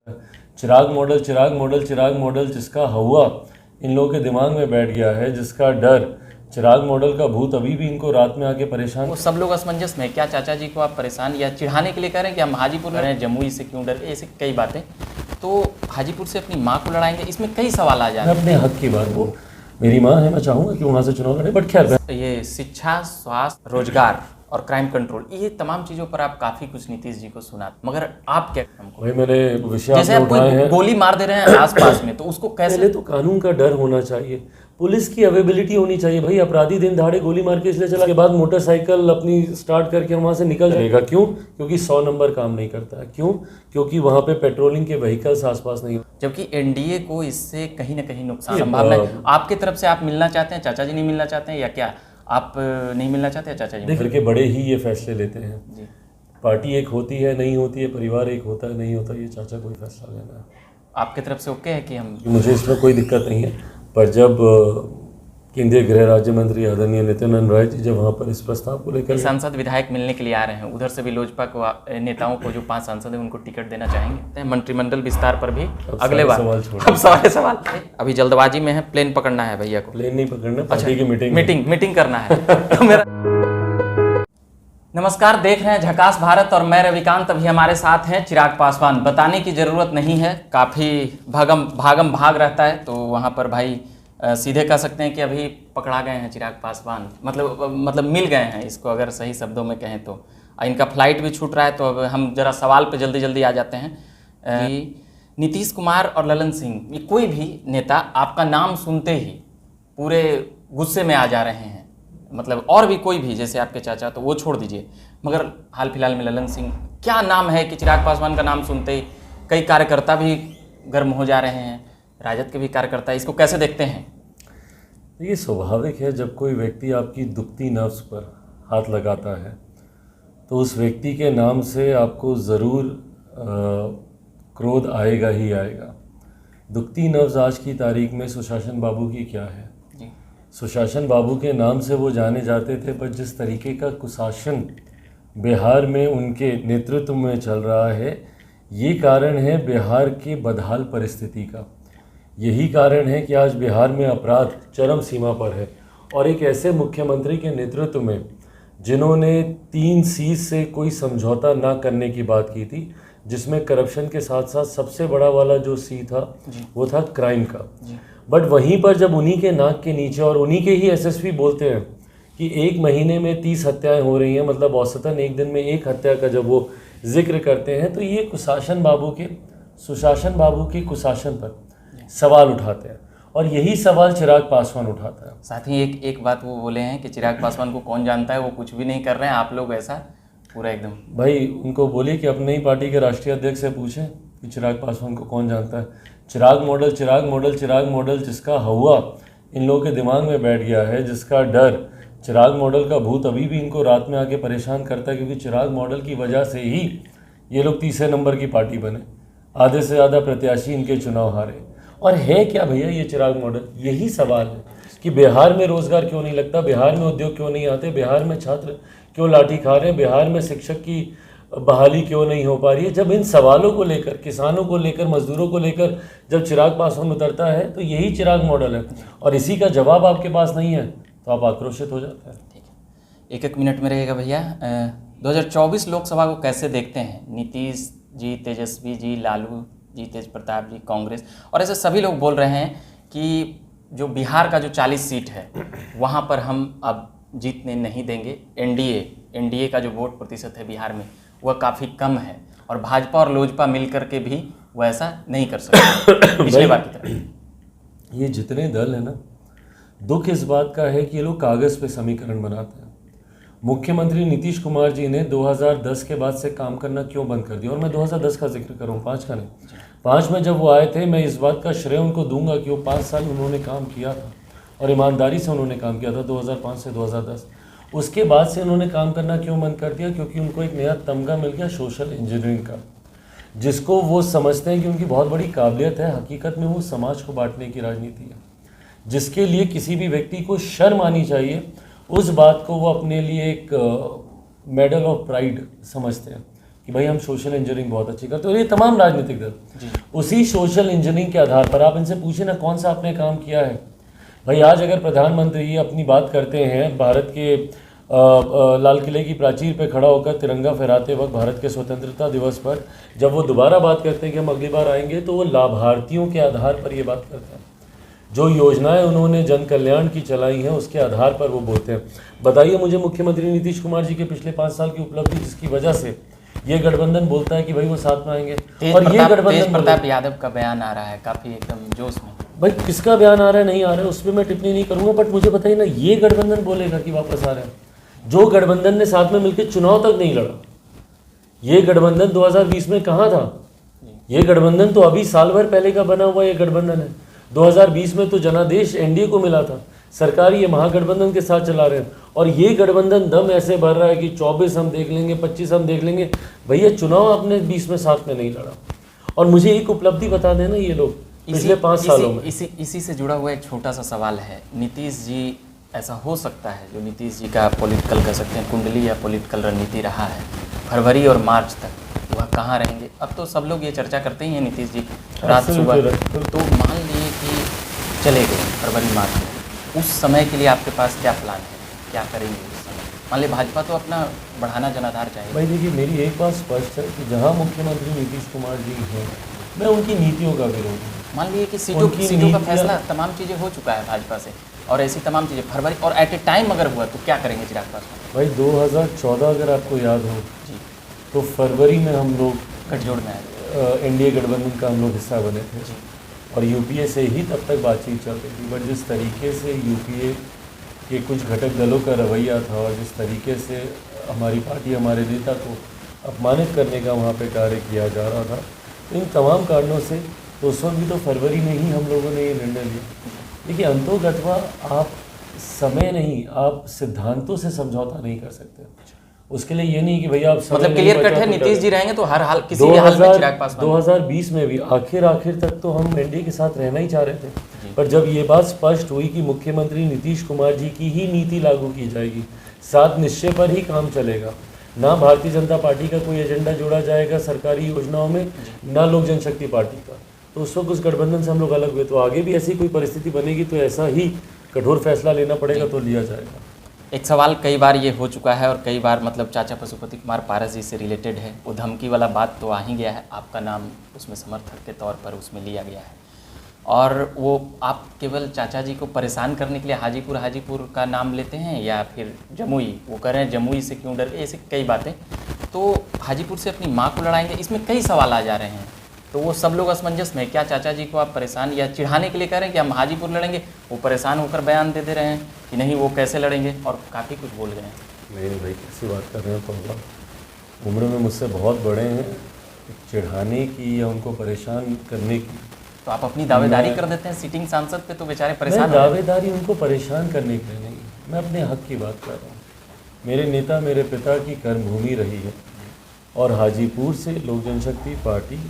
चिराग model चिराग model चिराग model जिसका हवा इन लोगों के दिमाग में बैठ गया है, जिसका डर, चिराग मॉडल का भूत अभी भी इनको रात में आके परेशान। वो सब लोग असमंजस में, क्या चाचा जी को आप परेशान या चिढ़ाने के लिए कह रहे हैं कि हम हाजीपुर में जमुई से क्यों डर, ऐसे कई बातें। तो हाजीपुर से अपनी माँ को लड़ाएंगे, इसमें कई सवाल आ जाएंगे। अपने हक की बात, वो मेरी माँ है, मैं चाहूँगा कि वहाँ से चुनाव लड़े, बट खैर ये शिक्षा, स्वास्थ्य, रोजगार और क्राइम कंट्रोल, ये तमाम चीज़ों पर आप काफ़ी कुछ नीतीश जी को सुना, मगर आप क्या हमको भाई मैंने विषय जैसे आप कोई गोली मार दे रहे हैं आसपास में, तो उसको कैसे? पहले तो कानून का डर होना चाहिए, पुलिस की अवेलेबिलिटी होनी चाहिए। भाई अपराधी दिन दहाड़े गोली मार के इसलिए चला के बाद मोटरसाइकिल अपनी स्टार्ट करके वहाँ से निकल जाएगा, क्यों? क्योंकि 100 नंबर काम नहीं करता है। क्यों? क्योंकि वहाँ पे पेट्रोलिंग के व्हीकल्स आसपास नहीं। जबकि एनडीए को इससे कहीं ना कहीं नुकसान संभावना है। आपकी तरफ से आप मिलना चाहते हैं, चाचा जी नहीं मिलना चाहते हैं, या क्या आप नहीं मिलना चाहते हैं चाचा जी? घर के बड़े ही ये फैसले लेते हैं जी। पार्टी एक होती है, नहीं होती है, परिवार एक होता है, नहीं होता, ये चाचा कोई फैसला लेना है। आपकी तरफ से ओके है कि हम? मुझे इसमें कोई दिक्कत नहीं है, पर जब केंद्रीय गृह राज्य मंत्री आदरणीय नित्यानंद राय जी जब वहाँ पर इस प्रस्ताव को लेकर सांसद विधायक मिलने के लिए आ रहे हैं, उधर से भी लोजपा को नेताओं को जो 5 सांसद हैं उनको टिकट देना चाहेंगे। मंत्रिमंडल विस्तार पर भी अगले बार अब सवाल अभी जल्दबाजी में है, प्लेन पकड़ना है भैया को। प्लेन नहीं पकड़ना, पार्टी की मीटिंग करना है। तो मेरा नमस्कार, देख रहे हैं झकास भारत और मैं रविकांत। अभी हमारे साथ हैं चिराग पासवान। बताने की ज़रूरत नहीं है, काफ़ी भागम भाग रहता है, तो वहाँ पर भाई सीधे कह सकते हैं कि अभी पकड़ा गए हैं चिराग पासवान, मतलब मिल गए हैं, इसको अगर सही शब्दों में कहें तो। इनका फ्लाइट भी छूट रहा है, तो अब हम जरा सवाल पे जल्दी आ जाते हैं कि नीतीश कुमार और ललन सिंह, ये कोई भी नेता आपका नाम सुनते ही पूरे गुस्से में आ जा रहे हैं, मतलब और भी कोई भी, जैसे आपके चाचा, तो वो छोड़ दीजिए, मगर हाल फिलहाल में ललन सिंह, क्या नाम है कि चिराग पासवान का नाम सुनते ही कई कार्यकर्ता भी गर्म हो जा रहे हैं, राजद के भी कार्यकर्ता, इसको कैसे देखते हैं? ये स्वाभाविक है, जब कोई व्यक्ति आपकी दुखती नफ्स पर हाथ लगाता है तो उस व्यक्ति के नाम से आपको ज़रूर क्रोध आएगा ही आएगा। दुखती नफ्स आज की तारीख में सुशासन बाबू की क्या है? सुशासन बाबू के नाम से वो जाने जाते थे, पर जिस तरीके का कुशासन बिहार में उनके नेतृत्व में चल रहा है, ये कारण है बिहार की बदहाल परिस्थिति का। यही कारण है कि आज बिहार में अपराध चरम सीमा पर है, और एक ऐसे मुख्यमंत्री के नेतृत्व में जिन्होंने 3 सीट से कोई समझौता ना करने की बात की थी, जिसमें करप्शन के साथ साथ सबसे बड़ा वाला जो सी था वो था क्राइम का। बट वहीं पर जब उन्हीं के नाक के नीचे, और उन्हीं के ही एसएसपी बोलते हैं कि 1 महीने में 30 हत्याएं हो रही हैं, मतलब औसतन एक दिन में 1 हत्या का जब वो जिक्र करते हैं, तो ये सुशासन बाबू के कुशासन पर सवाल उठाते हैं, और यही सवाल चिराग पासवान उठाता है। साथ ही एक बात वो बोले हैं कि चिराग पासवान को कौन जानता है, वो कुछ भी नहीं कर रहे हैं, आप लोग ऐसा पूरा एकदम। भाई उनको बोलिए कि अपने ही पार्टी के राष्ट्रीय अध्यक्ष से पूछें कि चिराग पासवान को कौन जानता है। चिराग मॉडल जिसका हवा इन लोगों के दिमाग में बैठ गया है, जिसका डर, चिराग मॉडल का भूत अभी भी इनको रात में आके परेशान करता है, क्योंकि चिराग मॉडल की वजह से ही ये लोग तीसरे नंबर की पार्टी बने, आधे से ज़्यादा प्रत्याशी इनके चुनाव हारे। और है क्या भैया ये चिराग मॉडल? यही सवाल है कि बिहार में रोजगार क्यों नहीं लगता, बिहार में उद्योग क्यों नहीं आते, बिहार में छात्र क्यों लाठी खा रहे हैं, बिहार में शिक्षक की बहाली क्यों नहीं हो पा रही है। जब इन सवालों को लेकर, किसानों को लेकर, मजदूरों को लेकर जब चिराग पासवान उतरता है, तो यही चिराग मॉडल है, और इसी का जवाब आपके पास नहीं है तो आप आक्रोशित हो जाते हैं। ठीक है, एक मिनट में रहेगा भैया। 2024 लोकसभा को कैसे देखते हैं? नीतीश जी, तेजस्वी जी, लालू जी, तेज प्रताप जी, कांग्रेस, और ऐसे सभी लोग बोल रहे हैं कि जो बिहार का जो 40 सीट है वहाँ पर हम अब जीतने नहीं देंगे। एनडीए का जो वोट प्रतिशत है बिहार में वह काफ़ी कम है, और भाजपा और लोजपा मिल करके भी वो ऐसा नहीं कर सकते पिछली बार की तरह। ये जितने दल है ना, दुख इस बात का है कि ये लोग कागज़ पे समीकरण बनाते हैं। मुख्यमंत्री नीतीश कुमार जी ने 2010 के बाद से काम करना क्यों बंद कर दिया? और मैं 2010 का जिक्र करूँ, 5 का नहीं। 5 में जब वो आए थे, मैं इस बात का श्रेय उनको दूंगा कि वो 5 साल उन्होंने काम किया था, और ईमानदारी से उन्होंने काम किया था 2005 से 2010। उसके बाद से उन्होंने काम करना क्यों बंद कर दिया? क्योंकि उनको एक नया तमगा मिल गया सोशल इंजीनियरिंग का, जिसको वो समझते हैं कि उनकी बहुत बड़ी काबिलियत है। हकीकत में वो समाज को बांटने की राजनीति है, जिसके लिए किसी भी व्यक्ति को शर्म आनी चाहिए। उस बात को वो अपने लिए एक मेडल ऑफ प्राइड समझते हैं कि भाई हम सोशल इंजीनियरिंग बहुत अच्छी करते हैं, और ये तमाम राजनीतिक दल उसी सोशल इंजीनियरिंग के आधार पर, आप इनसे पूछे ना कौन सा आपने काम किया है। भाई आज अगर प्रधानमंत्री अपनी बात करते हैं भारत के लाल किले की प्राचीर पे खड़ा होकर तिरंगा फहराते वक्त भारत के स्वतंत्रता दिवस पर, जब वो दोबारा बात करते हैं कि हम अगली बार आएंगे, तो वो लाभार्थियों के आधार पर ये बात करते हैं। जो योजनाएं उन्होंने जन कल्याण की चलाई हैं उसके आधार पर वो बोलते हैं। बताइए मुझे मुख्यमंत्री नीतीश कुमार जी के पिछले 5 साल की उपलब्धि जिसकी वजह से ये गठबंधन बोलता है कि भाई वो साथ में आएंगे, और ये गठबंधन तेज प्रताप यादव का बयान आ रहा है काफ़ी एकदम जोश में। भाई किसका बयान आ रहा है नहीं आ रहा है उस पर मैं टिप्पणी नहीं करूंगा, बट मुझे बताइए ना, ये गठबंधन बोलेगा कि वापस आ रहा है, जो गठबंधन ने साथ में मिलकर चुनाव तक नहीं लड़ा। ये गठबंधन 2020 में कहाँ था? ये गठबंधन तो अभी साल भर पहले का बना हुआ ये गठबंधन है। 2020 में तो जनादेश एनडीए को मिला था, सरकार ये महागठबंधन के साथ चला रहे हैं, और ये गठबंधन दम ऐसे भर रहा है कि 24 हम देख लेंगे, 25 हम देख लेंगे। भैया चुनाव आपने 20 में साथ में नहीं लड़ा। और मुझे एक उपलब्धि बता देना, ये लोग पिछले 5 सालों में, इसी से जुड़ा हुआ एक छोटा सा सवाल है। नीतीश जी, ऐसा हो सकता है जो नीतीश जी का पॉलिटिकल कह सकते हैं कुंडली या पॉलिटिकल रणनीति रहा है, फरवरी और मार्च तक वह कहाँ रहेंगे? अब तो सब लोग ये चर्चा करते ही हैं नीतीश जी रात सुबह, तो मान लीजिए कि चले गए फरवरी मार्च में, उस समय के लिए आपके पास क्या प्लान है, क्या करेंगे उस समय? मान लीजिए भाजपा तो अपना बढ़ाना जनाधार चाहिए। भाई देखिए मेरी एक बात स्पष्ट है कि जहाँ मुख्यमंत्री नीतीश कुमार जी हैं, मैं उनकी नीतियों का विरोध हूँ। मान लीजिए कि सीटों का फैसला तमाम चीज़ें हो चुका है भाजपा से, और ऐसी तमाम चीज़ें फरवरी और एट ए टाइम अगर हुआ तो क्या करेंगे चिराग पासवान? भाई 2014 अगर आपको याद हो जी, तो फरवरी में हम लोग गठजोड़ में आए। एनडीए गठबंधन का हम लोग हिस्सा बने थे, जी, और यूपीए से ही तब तक बातचीत चल रही थी। बट जिस तरीके से यूपीए के कुछ घटक दलों का रवैया था, और जिस तरीके से हमारी पार्टी हमारे नेता को अपमानित करने का वहाँ पे कार्य किया जा रहा था, तो इन तमाम कारणों से तो उस वक्त भी तो फरवरी में ही हम लोगों ने ये निर्णय लिया। देखिए अंतोगत्वा आप समय नहीं, आप सिद्धांतों से समझौता नहीं कर सकते। उसके लिए ये नहीं कि भैया आप मतलब क्लियर कट है, नीतीश जी रहेंगे तो हर हाल किसी भी हाल में चिराग पासवान। 2020 में भी आखिर तक तो हम एनडीए के साथ रहना ही चाह रहे थे, पर जब ये बात स्पष्ट हुई कि मुख्यमंत्री नीतीश कुमार जी की ही नीति लागू की जाएगी, सात निश्चय पर ही काम चलेगा, ना भारतीय जनता पार्टी का कोई एजेंडा जोड़ा जाएगा सरकारी योजनाओं में, ना लोक जनशक्ति पार्टी का, तो उस वक्त उस गठबंधन से हम लोग अलग हुए। तो आगे भी ऐसी कोई परिस्थिति बनेगी तो ऐसा ही कठोर फैसला लेना पड़ेगा, तो लिया जाएगा। एक सवाल कई बार ये हो चुका है, और कई बार मतलब चाचा पशुपति कुमार पारस जी से रिलेटेड है, वो धमकी वाला बात तो आ ही गया है, आपका नाम उसमें समर्थक के तौर पर उसमें लिया गया है, और वो आप केवल चाचा जी को परेशान करने के लिए हाजीपुर का नाम लेते हैं, या फिर जमुई, वो कह रहे हैं जमुई से क्यों डर गए, ऐसे कई बातें। तो हाजीपुर से अपनी माँ को लड़ाएंगे, इसमें कई सवाल आ जा रहे हैं, तो वो सब लोग असमंजस में, क्या चाचा जी को आप परेशान या चिढ़ाने के लिए कह रहे हैं कि हम हाजीपुर लड़ेंगे, वो परेशान होकर बयान दे रहे हैं कि नहीं वो कैसे लड़ेंगे, और काफ़ी कुछ बोल गए हैं। नहीं भाई कैसी बात कर रहे हैं, तो उम्र में मुझसे बहुत बड़े हैं, चिढ़ाने की या उनको परेशान करने की, तो आप अपनी दावेदारी कर देते हैं सिटिंग सांसद पे, तो बेचारे परेशान। दावेदारी उनको परेशान करने के लिए नहीं, मैं अपने हक की बात कर रहा हूँ। मेरे नेता मेरे पिता की कर्मभूमि रही है, और हाजीपुर से लोक जनशक्ति पार्टी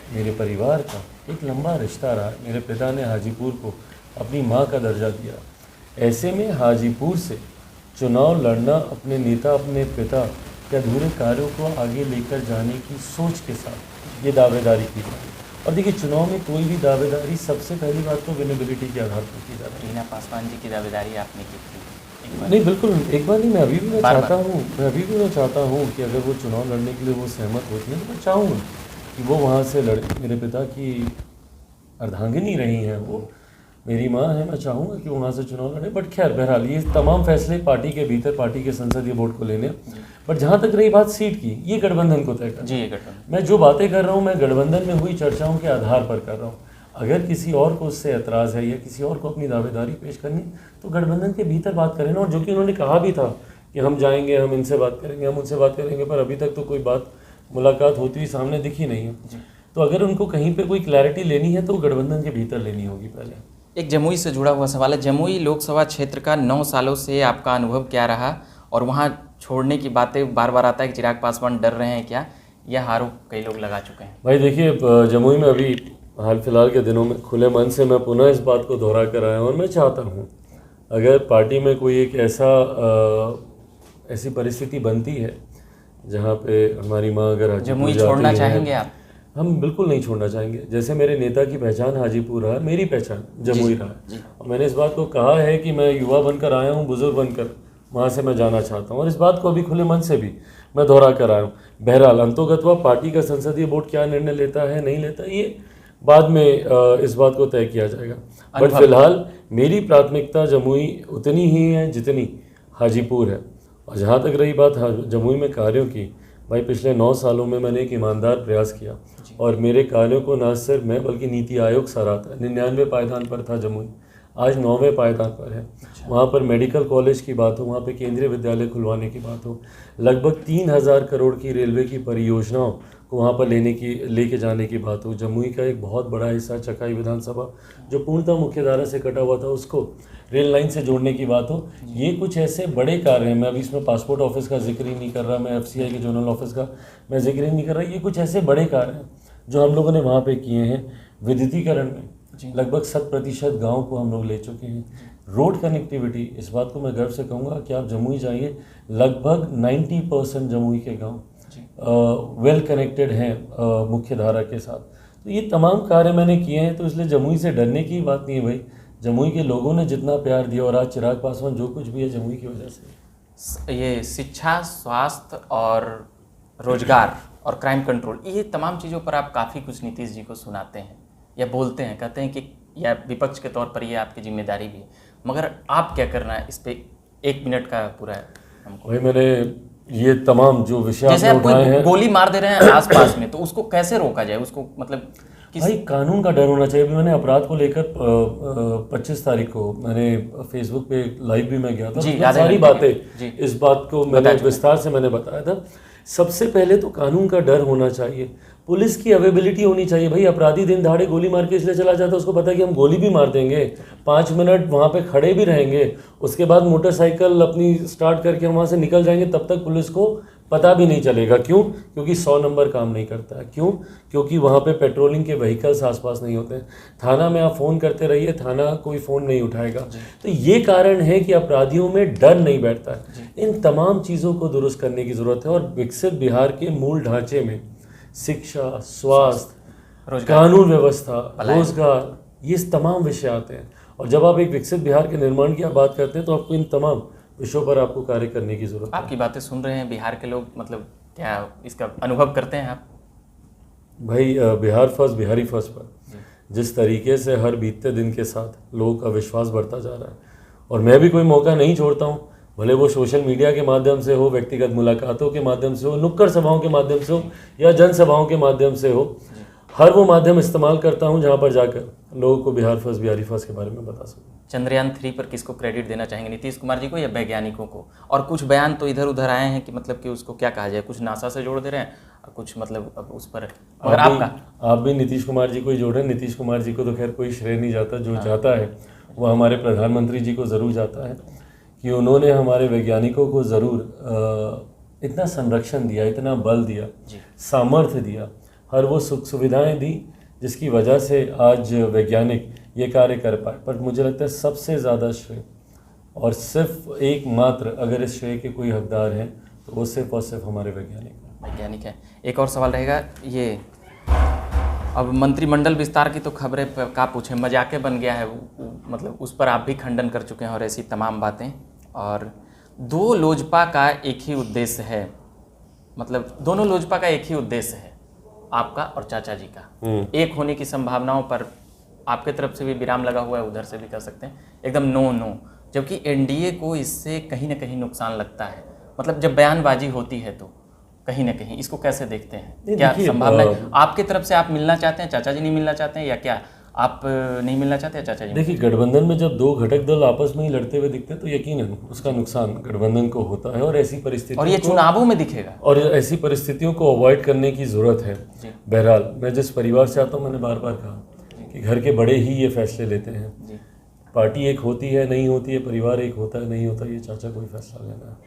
मेरे परिवार का एक लंबा रिश्ता रहा है। मेरे पिता ने हाजीपुर को अपनी माँ का दर्जा दिया, ऐसे में हाजीपुर से चुनाव लड़ना अपने नेता अपने पिता के अधूरे कार्यों को आगे लेकर जाने की सोच के साथ ये दावेदारी की जाए। और देखिए चुनाव में कोई भी दावेदारी सबसे पहली बात तो विनेबिलिटी के आधार पर की जाती है। रीना पासवान जी की दावेदारी आपने की थी? नहीं बिल्कुल एक बार नहीं, मैं अभी भी मैं चाहता हूँ कि अगर वो चुनाव लड़ने के लिए वो सहमत होती हैं तो मैं चाहूँगा कि वो वहाँ से लड़े। मेरे पिता की अर्धांगिनी रही हैं, वो मेरी माँ है, मैं चाहूँगा कि वो वहाँ से चुनाव लड़े। बट खैर बहरहाल ये तमाम फैसले पार्टी के भीतर पार्टी के संसदीय बोर्ड को लेने। बट जहाँ तक रही बात सीट की, ये गठबंधन को तय कर, जी ये गठबंधन, मैं जो बातें कर रहा हूँ मैं गठबंधन में हुई चर्चाओं के आधार पर कर रहा हूँ। अगर किसी और को उससे एतराज़ है या किसी और को अपनी दावेदारी पेश करनी तो गठबंधन के भीतर बात करें ना। और जो कि उन्होंने कहा भी था कि हम जाएंगे, हम इनसे बात करेंगे, हम उनसे बात करेंगे, पर अभी तक तो कोई बात मुलाकात होती हुई सामने दिखी नहीं है। तो अगर उनको कहीं पे कोई क्लैरिटी लेनी है तो गठबंधन के भीतर लेनी होगी पहले। एक जमुई से जुड़ा हुआ सवाल है, जमुई लोकसभा क्षेत्र का 9 सालों से आपका अनुभव क्या रहा, और वहाँ छोड़ने की बातें बार बार आता है कि चिराग पासवान डर रहे हैं क्या, यह आरोप कई लोग लगा चुके हैं। भाई देखिए जमुई में अभी हाल फिलहाल के दिनों में खुले मन से मैं पुनः इस बात को दोहरा कर आया हूँ, और मैं चाहता हूँ अगर पार्टी में कोई एक ऐसी परिस्थिति बनती है जहाँ पे हमारी माँ अगर हाजीपुर जमुई जाती छोड़ना हैं, चाहेंगे आप? हम बिल्कुल नहीं छोड़ना चाहेंगे। जैसे मेरे नेता की पहचान हाजीपुर रहा, मेरी पहचान जमुई रहा है। और मैंने इस बात को कहा है कि मैं युवा बनकर आया हूँ, बुजुर्ग बनकर वहाँ से मैं जाना चाहता हूँ, और इस बात को अभी खुले मन से भी मैं दोहरा कर आया हूँ। बहरहाल अंतोगत्वा पार्टी का संसदीय बोर्ड क्या निर्णय लेता है नहीं लेता, ये बाद में इस बात को तय किया जाएगा। बट फिलहाल मेरी प्राथमिकता जमुई उतनी ही है जितनी हाजीपुर है। और जहाँ तक रही बात जमुई में कार्यों की, भाई पिछले 9 सालों में मैंने एक ईमानदार प्रयास किया, और मेरे कार्यों को न सिर्फ मैं बल्कि नीति आयोग सराहता। 99 पायदान पर था जमुई, आज 9वें पायदान पर है। वहाँ पर मेडिकल कॉलेज की बात हो, वहाँ पे केंद्रीय विद्यालय खुलवाने की बात हो, लगभग 3000 करोड़ की रेलवे की परियोजनाओं को वहाँ पर लेके जाने की बात हो, जमुई का एक बहुत बड़ा हिस्सा चकाई विधानसभा जो पूर्णतः मुख्यधारा से कटा हुआ था उसको रेल लाइन से जोड़ने की बात हो, ये कुछ ऐसे बड़े कार्य हैं। मैं अभी इसमें पासपोर्ट ऑफिस का जिक्र ही नहीं कर रहा, मैं FCI के जोनल ऑफिस का मैं जिक्र ही नहीं कर रहा। ये कुछ ऐसे बड़े कार्य हैं जो हम लोगों ने वहाँ पे किए हैं। विद्युतीकरण में लगभग 100% गाँव को हम लोग ले चुके हैं। रोड कनेक्टिविटी, इस बात को मैं गर्व से कहूँगा कि आप जमुई जाइए, लगभग 90% जमुई के गाँव वेल कनेक्टेड हैं मुख्य धारा के साथ। तो ये तमाम कार्य मैंने किए हैं, तो इसलिए जमुई से डरने की बात नहीं है भाई। जमुई के लोगों ने जितना प्यार दिया, और आज चिराग पासवान जो कुछ भी है जमुई की वजह से। ये शिक्षा, स्वास्थ्य और रोजगार और क्राइम कंट्रोल, ये तमाम चीज़ों पर आप काफ़ी कुछ नीतीश जी को सुनाते हैं या बोलते हैं, कहते हैं कि या विपक्ष के तौर पर ये आपकी जिम्मेदारी भी है, मगर आप क्या करना है इस पे 1 मिनट का पूरा है हमको। भाई मैंने ये तमाम जो विषय जैसे आप उठाए हैं, गोली मार दे रहे हैं आसपास में, तो उसको कैसे रोका जाए, उसको मतलब भाई कानून का डर होना चाहिए। अभी मैंने अपराध को लेकर 25 तारीख को मैंने फेसबुक पे लाइव भी मैं गया था, उसमें सारी बातें इस बात को मैंने विस्तार से मैंने बताया था। सबसे पहले तो कानून का डर होना चाहिए, पुलिस की अवेलेबिलिटी होनी चाहिए। भाई अपराधी दिन दहाड़े गोली मार के इसलिए चला जाता है, उसको पता है कि हम गोली भी मार देंगे, 5 मिनट वहाँ पे खड़े भी रहेंगे, उसके बाद मोटरसाइकिल अपनी स्टार्ट करके हम वहाँ से निकल जाएंगे, तब तक पुलिस को पता भी नहीं चलेगा। क्यों? क्योंकि 100 नंबर काम नहीं करता है। क्यों? क्योंकि वहाँ पे पेट्रोलिंग के व्हीकल्स आसपास नहीं होते हैं। थाना में आप फ़ोन करते रहिए, थाना कोई फ़ोन नहीं उठाएगा। तो ये कारण है कि अपराधियों में डर नहीं बैठता है। इन तमाम चीज़ों को दुरुस्त करने की ज़रूरत है, और विकसित बिहार के मूल ढांचे में शिक्षा, स्वास्थ्य, कानून व्यवस्था, रोजगार, ये तमाम विषय आते हैं। और जब आप एक विकसित बिहार के निर्माण की आप बात करते हैं, तो आपको इन तमाम विषयों पर आपको कार्य करने की जरूरत है। आपकी बातें सुन रहे हैं बिहार के लोग, मतलब क्या इसका अनुभव करते हैं आप? भाई बिहार फर्स्ट, बिहारी फर्स्ट पर जिस तरीके से हर बीतते दिन के साथ लोगों का विश्वास बढ़ता जा रहा है, और मैं भी कोई मौका नहीं छोड़ता हूँ, भले वो सोशल मीडिया के माध्यम से हो, व्यक्तिगत मुलाकातों के माध्यम से हो, नुक्कड़ सभाओं के माध्यम से हो, या जनसभाओं के माध्यम से हो, हर वो माध्यम इस्तेमाल करता हूं जहां पर जाकर लोगों को बिहार फर्स्ट, बिहारी फर्स्ट के बारे में बता सकूं। चंद्रयान 3 पर किसको क्रेडिट देना चाहेंगे, नीतीश कुमार जी को या वैज्ञानिकों को? और कुछ बयान तो इधर उधर आए हैं कि मतलब कि उसको क्या कहा जाए, कुछ नासा से जोड़ दे रहे हैं, कुछ मतलब अब उस पर, मगर आप भी नीतीश कुमार जी को ही जोड़ रहे हैं। नीतीश कुमार जी को तो खैर कोई श्रेय नहीं जाता, जो जाता है वो हमारे प्रधानमंत्री जी को ज़रूर जाता है कि उन्होंने हमारे वैज्ञानिकों को ज़रूर इतना संरक्षण दिया, इतना बल दिया, सामर्थ्य दिया, हर वो सुख सुविधाएं दी जिसकी वजह से आज वैज्ञानिक ये कार्य कर पाए। पर मुझे लगता है सबसे ज़्यादा श्रेय, और सिर्फ एकमात्र अगर इस श्रेय के कोई हकदार हैं तो वो सिर्फ और सिर्फ हमारे वैज्ञानिक हैं। एक और सवाल रहेगा, ये अब मंत्रिमंडल विस्तार की तो खबरें का पूछें, मजाके बन गया है मतलब उस पर आप भी खंडन कर चुके हैं और ऐसी तमाम बातें। और 2 लोजपा का एक ही उद्देश्य है, मतलब दोनों लोजपा का एक ही उद्देश्य है, आपका और चाचा जी का। एक होने की संभावनाओं पर आपके तरफ से भी विराम लगा हुआ है, उधर से भी कर सकते हैं, एकदम नो, जबकि एनडीए को इससे कहीं ना कहीं नुकसान लगता है। मतलब जब बयानबाजी होती है तो कहीं ना कहीं इसको कैसे देखते हैं, क्या संभावना है आपके तरफ से? आप मिलना चाहते हैं, चाचा जी नहीं मिलना चाहते हैं, या क्या आप नहीं मिलना चाहते हैं चाचा जी? देखिए, गठबंधन में जब 2 घटक दल आपस में ही लड़ते हुए दिखते हैं तो यकीनन उसका नुकसान गठबंधन को होता है, और ऐसी परिस्थिति, और ये चुनावों में दिखेगा, और ऐसी परिस्थितियों को अवॉइड करने की ज़रूरत है। बहरहाल मैं जिस परिवार से आता हूँ, मैंने बार बार कहा कि घर के बड़े ही ये फैसले लेते हैं। पार्टी एक होती है, नहीं होती है, परिवार एक होता है, नहीं होता, ये चाचा कोई फैसला लेना है।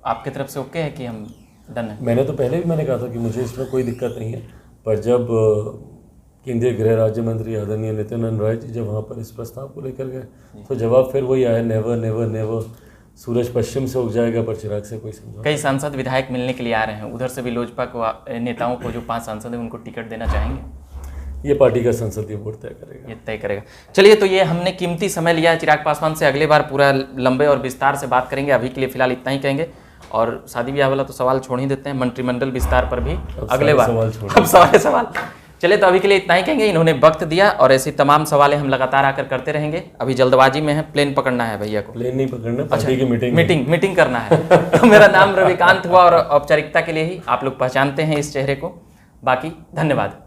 आपकी तरफ से ओके है कि हम डन है? मैंने तो पहले भी मैंने कहा था कि मुझे इसमें कोई दिक्कत नहीं है, पर जब केंद्रीय गृह राज्य मंत्री आदरणीय नित्यानंद राय जी जब वहाँ पर इस प्रस्ताव को लेकर गए तो जवाब फिर वही आया, नेवर नेवर नेवर। सूरज पश्चिम से उग जाएगा पर चिराग से कोई समझौता। कई सांसद विधायक मिलने के लिए आ रहे हैं, उधर से भी लोजपा को नेताओं को जो 5 सांसद हैं उनको टिकट देना चाहेंगे? ये पार्टी का संसदीय बोर्ड तय करेगा। ये तय करेगा। चलिए, तो ये हमने कीमती समय लिया है चिराग पासवान से, अगले बार पूरा लंबे और विस्तार से बात करेंगे। अभी के लिए फिलहाल इतना ही कहेंगे, और शादी ब्याह वाला तो सवाल छोड़ ही देते हैं, मंत्रिमंडल विस्तार पर भी अगले बार अब सवाल। चलिए, तो अभी के लिए इतना ही कहेंगे। इन्होंने वक्त दिया और ऐसी तमाम सवालें हम लगातार आकर करते रहेंगे। अभी जल्दबाजी में है, प्लेन पकड़ना है भैया को। प्लेन नहीं पकड़ना, पार्टी की मीटिंग करना है। तो मेरा नाम रविकांत हुआ, और औपचारिकता के लिए ही आप लोग पहचानते हैं इस चेहरे को। बाकी धन्यवाद।